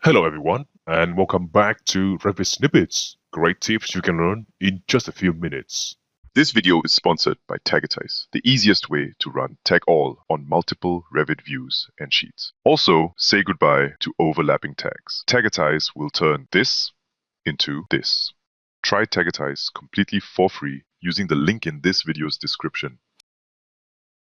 Hello everyone, and welcome back to Revit Snippets. Great tips you can learn in just a few minutes. This video is sponsored by Tagitize, the easiest way to run Tag All on multiple Revit views and sheets. Also, say goodbye to overlapping tags. Tagitize will turn this into this. Try Tagitize completely for free using the link in this video's description.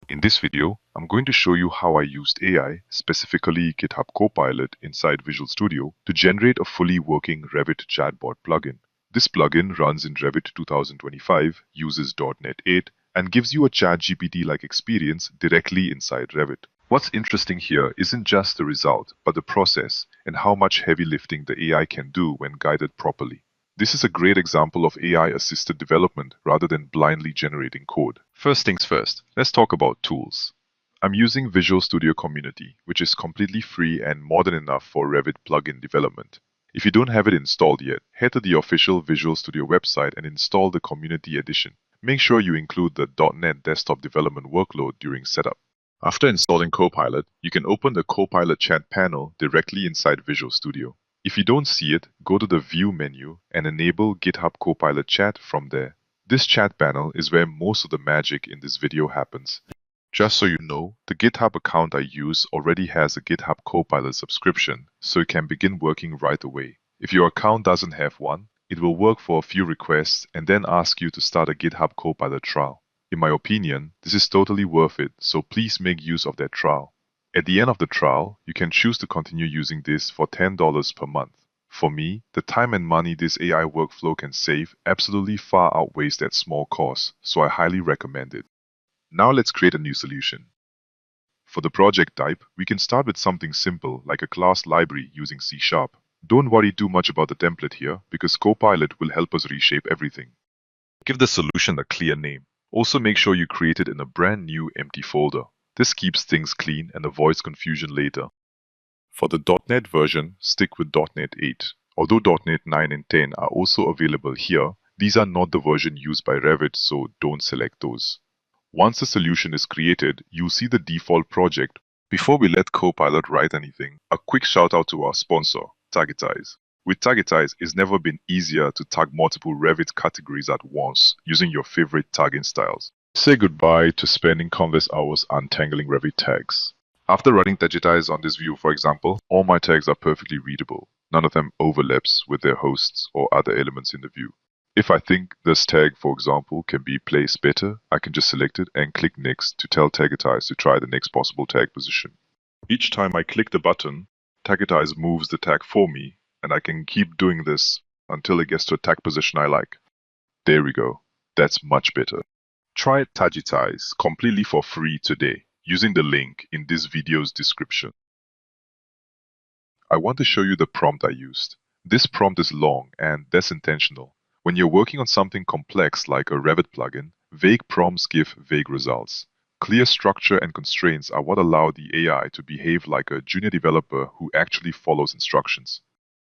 In this video, I'm going to show you how I used AI, specifically GitHub Copilot inside Visual Studio, to generate a fully working Revit Chatbot plugin. This plugin runs in Revit 2025, uses .NET 8, and gives you a ChatGPT-like experience directly inside Revit. What's interesting here isn't just the result, but the process and how much heavy lifting the AI can do when guided properly. This is a great example of AI-assisted development rather than blindly generating code. First things first, let's talk about tools. I'm using Visual Studio Community, which is completely free and modern enough for Revit plugin development. If you don't have it installed yet, head to the official Visual Studio website and install the Community Edition. Make sure you include the .NET desktop development workload during setup. After installing Copilot, you can open the Copilot Chat panel directly inside Visual Studio. If you don't see it, go to the View menu and enable GitHub Copilot Chat from there. This chat panel is where most of the magic in this video happens. Just so you know, the GitHub account I use already has a GitHub Copilot subscription, so it can begin working right away. If your account doesn't have one, it will work for a few requests and then ask you to start a GitHub Copilot trial. In my opinion, this is totally worth it, so please make use of that trial. At the end of the trial, you can choose to continue using this for $10 per month. For me, the time and money this AI workflow can save absolutely far outweighs that small cost, so I highly recommend it. Now let's create a new solution. For the project type, we can start with something simple like a class library using C#. Don't worry too much about the template here, because Copilot will help us reshape everything. Give the solution a clear name. Also make sure you create it in a brand new empty folder. This keeps things clean and avoids confusion later. For the .NET version, stick with .NET 8. Although .NET 9 and 10 are also available here, these are not the version used by Revit, so don't select those. Once the solution is created, you'll see the default project. Before we let Copilot write anything, a quick shout out to our sponsor, Tagitize. With Tagitize, it's never been easier to tag multiple Revit categories at once using your favorite tagging styles. Say goodbye to spending countless hours untangling Revit tags. After running Tagitize on this view, for example, all my tags are perfectly readable. None of them overlaps with their hosts or other elements in the view. If I think this tag, for example, can be placed better, I can just select it and click Next to tell Tagitize to try the next possible tag position. Each time I click the button, Tagitize moves the tag for me, and I can keep doing this until it gets to a tag position I like. There we go. That's much better. Try Tagitize completely for free today using the link in this video's description. I want to show you the prompt I used. This prompt is long and that's intentional. When you're working on something complex like a Revit plugin, vague prompts give vague results. Clear structure and constraints are what allow the AI to behave like a junior developer who actually follows instructions.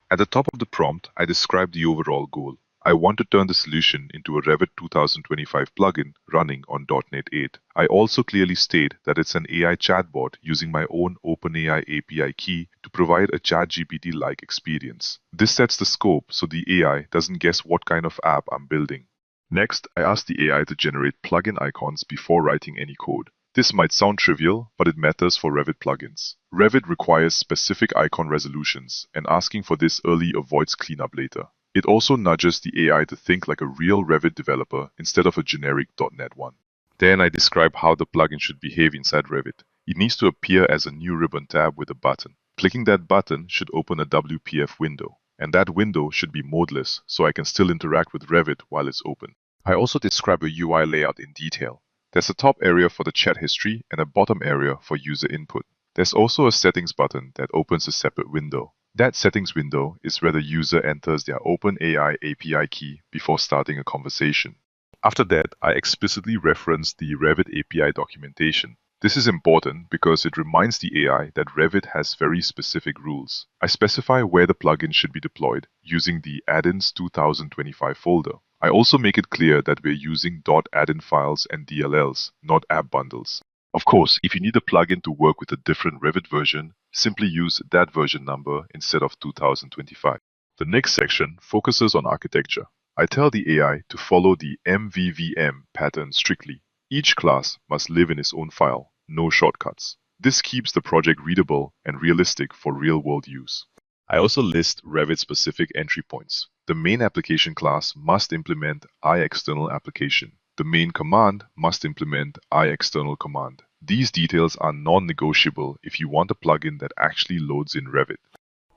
At the top of the prompt, I describe the overall goal. I want to turn the solution into a Revit 2025 plugin running on .NET 8. I also clearly state that it's an AI chatbot using my own OpenAI API key to provide a ChatGPT-like experience. This sets the scope so the AI doesn't guess what kind of app I'm building. Next, I ask the AI to generate plugin icons before writing any code. This might sound trivial, but it matters for Revit plugins. Revit requires specific icon resolutions, and asking for this early avoids cleanup later. It also nudges the AI to think like a real Revit developer instead of a generic .NET one. Then I describe how the plugin should behave inside Revit. It needs to appear as a new ribbon tab with a button. Clicking that button should open a WPF window, and that window should be modeless so I can still interact with Revit while it's open. I also describe a UI layout in detail. There's a top area for the chat history and a bottom area for user input. There's also a settings button that opens a separate window. That settings window is where the user enters their OpenAI API key before starting a conversation. After that, I explicitly reference the Revit API documentation. This is important because it reminds the AI that Revit has very specific rules. I specify where the plugin should be deployed using the Add-ins 2025 folder. I also make it clear that we're using .add-in files and DLLs, not app bundles. Of course, if you need a plugin to work with a different Revit version, simply use that version number instead of 2025. The next section focuses on architecture. I tell the AI to follow the MVVM pattern strictly. Each class must live in its own file, no shortcuts. This keeps the project readable and realistic for real-world use. I also list Revit-specific entry points. The main application class must implement iExternal application. The main command must implement iExternal command. These details are non-negotiable if you want a plugin that actually loads in Revit.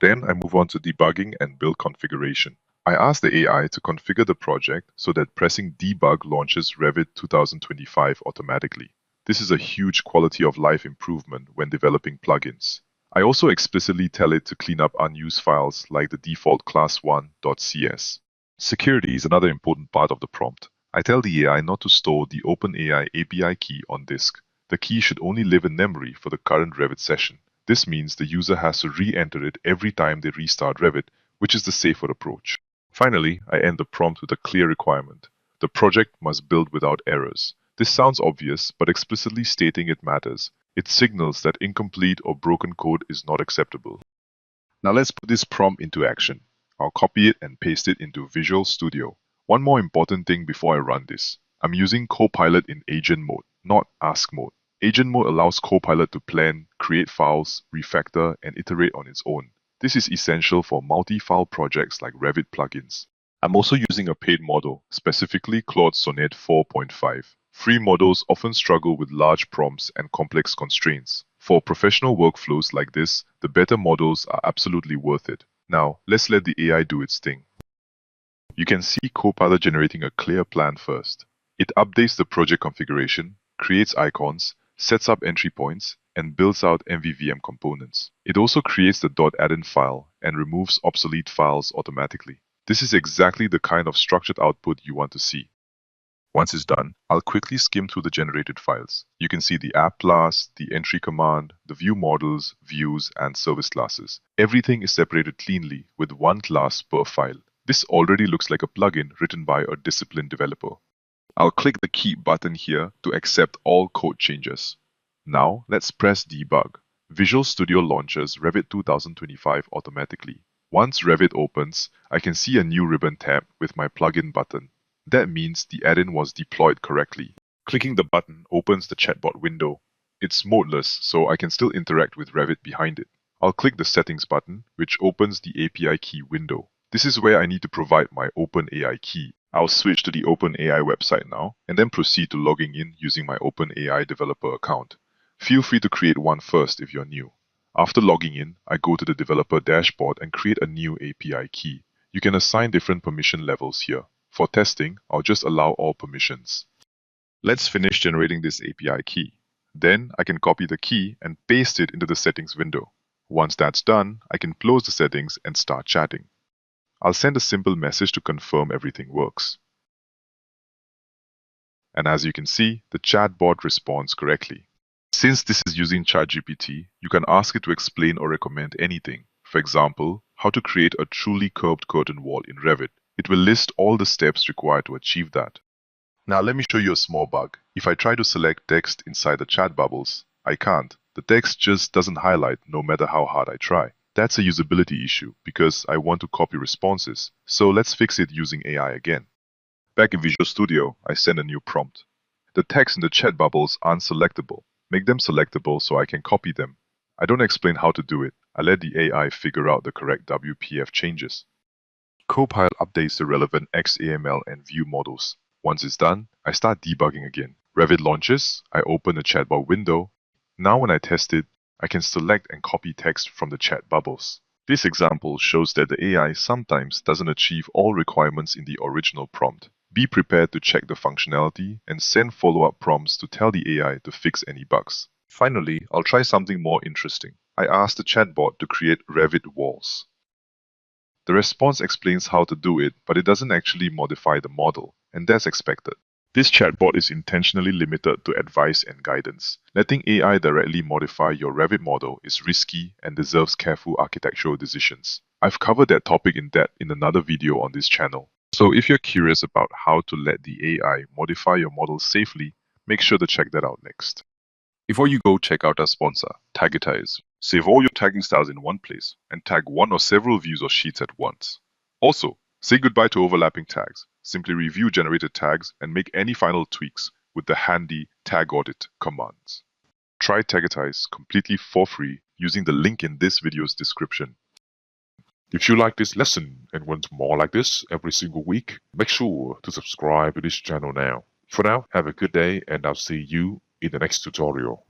Then I move on to debugging and build configuration. I ask the AI to configure the project so that pressing debug launches Revit 2025 automatically. This is a huge quality of life improvement when developing plugins. I also explicitly tell it to clean up unused files like the default class1.cs. Security is another important part of the prompt. I tell the AI not to store the OpenAI API key on disk. The key should only live in memory for the current Revit session. This means the user has to re-enter it every time they restart Revit, which is the safer approach. Finally, I end the prompt with a clear requirement. The project must build without errors. This sounds obvious, but explicitly stating it matters. It signals that incomplete or broken code is not acceptable. Now let's put this prompt into action. I'll copy it and paste it into Visual Studio. One more important thing before I run this. I'm using Copilot in agent mode, not ask mode. Agent mode allows Copilot to plan, create files, refactor, and iterate on its own. This is essential for multi-file projects like Revit plugins. I'm also using a paid model, specifically Claude Sonnet 4.5. Free models often struggle with large prompts and complex constraints. For professional workflows like this, the better models are absolutely worth it. Now, let's let the AI do its thing. You can see Copilot generating a clear plan first. It updates the project configuration, creates icons, sets up entry points, and builds out MVVM components. It also creates the .addin file and removes obsolete files automatically. This is exactly the kind of structured output you want to see. Once it's done, I'll quickly skim through the generated files. You can see the app class, the entry command, the view models, views, and service classes. Everything is separated cleanly with one class per file. This already looks like a plugin written by a disciplined developer. I'll click the Keep button here to accept all code changes. Now, let's press Debug. Visual Studio launches Revit 2025 automatically. Once Revit opens, I can see a new ribbon tab with my plugin button. That means the add-in was deployed correctly. Clicking the button opens the chatbot window. It's modeless, so I can still interact with Revit behind it. I'll click the Settings button, which opens the API key window. This is where I need to provide my OpenAI key. I'll switch to the OpenAI website now, and then proceed to logging in using my OpenAI developer account. Feel free to create one first if you're new. After logging in, I go to the developer dashboard and create a new API key. You can assign different permission levels here. For testing, I'll just allow all permissions. Let's finish generating this API key. Then I can copy the key and paste it into the settings window. Once that's done, I can close the settings and start chatting. I'll send a simple message to confirm everything works. And as you can see, the chatbot responds correctly. Since this is using ChatGPT, you can ask it to explain or recommend anything. For example, how to create a truly curved curtain wall in Revit. It will list all the steps required to achieve that. Now let me show you a small bug. If I try to select text inside the chat bubbles, I can't. The text just doesn't highlight no matter how hard I try. That's a usability issue because I want to copy responses. So let's fix it using AI again. Back in Visual Studio, I send a new prompt. The text in the chat bubbles aren't selectable. Make them selectable so I can copy them. I don't explain how to do it. I let the AI figure out the correct WPF changes. Copilot updates the relevant XAML and view models. Once it's done, I start debugging again. Revit launches, I open the chatbot window. Now when I test it, I can select and copy text from the chat bubbles. This example shows that the AI sometimes doesn't achieve all requirements in the original prompt. Be prepared to check the functionality and send follow-up prompts to tell the AI to fix any bugs. Finally, I'll try something more interesting. I asked the chatbot to create Revit walls. The response explains how to do it, but it doesn't actually modify the model, and that's expected. This chatbot is intentionally limited to advice and guidance. Letting AI directly modify your Revit model is risky and deserves careful architectural decisions. I've covered that topic in depth in another video on this channel. So if you're curious about how to let the AI modify your model safely, make sure to check that out next. Before you go, check out our sponsor, Taggetize. Save all your tagging styles in one place and tag one or several views or sheets at once. Also, say goodbye to overlapping tags. Simply review generated tags and make any final tweaks with the handy tag audit commands. Try Taggetize completely for free using the link in this video's description. If you like this lesson and want more like this every single week, make sure to subscribe to this channel now. For now, have a good day and I'll see you in the next tutorial.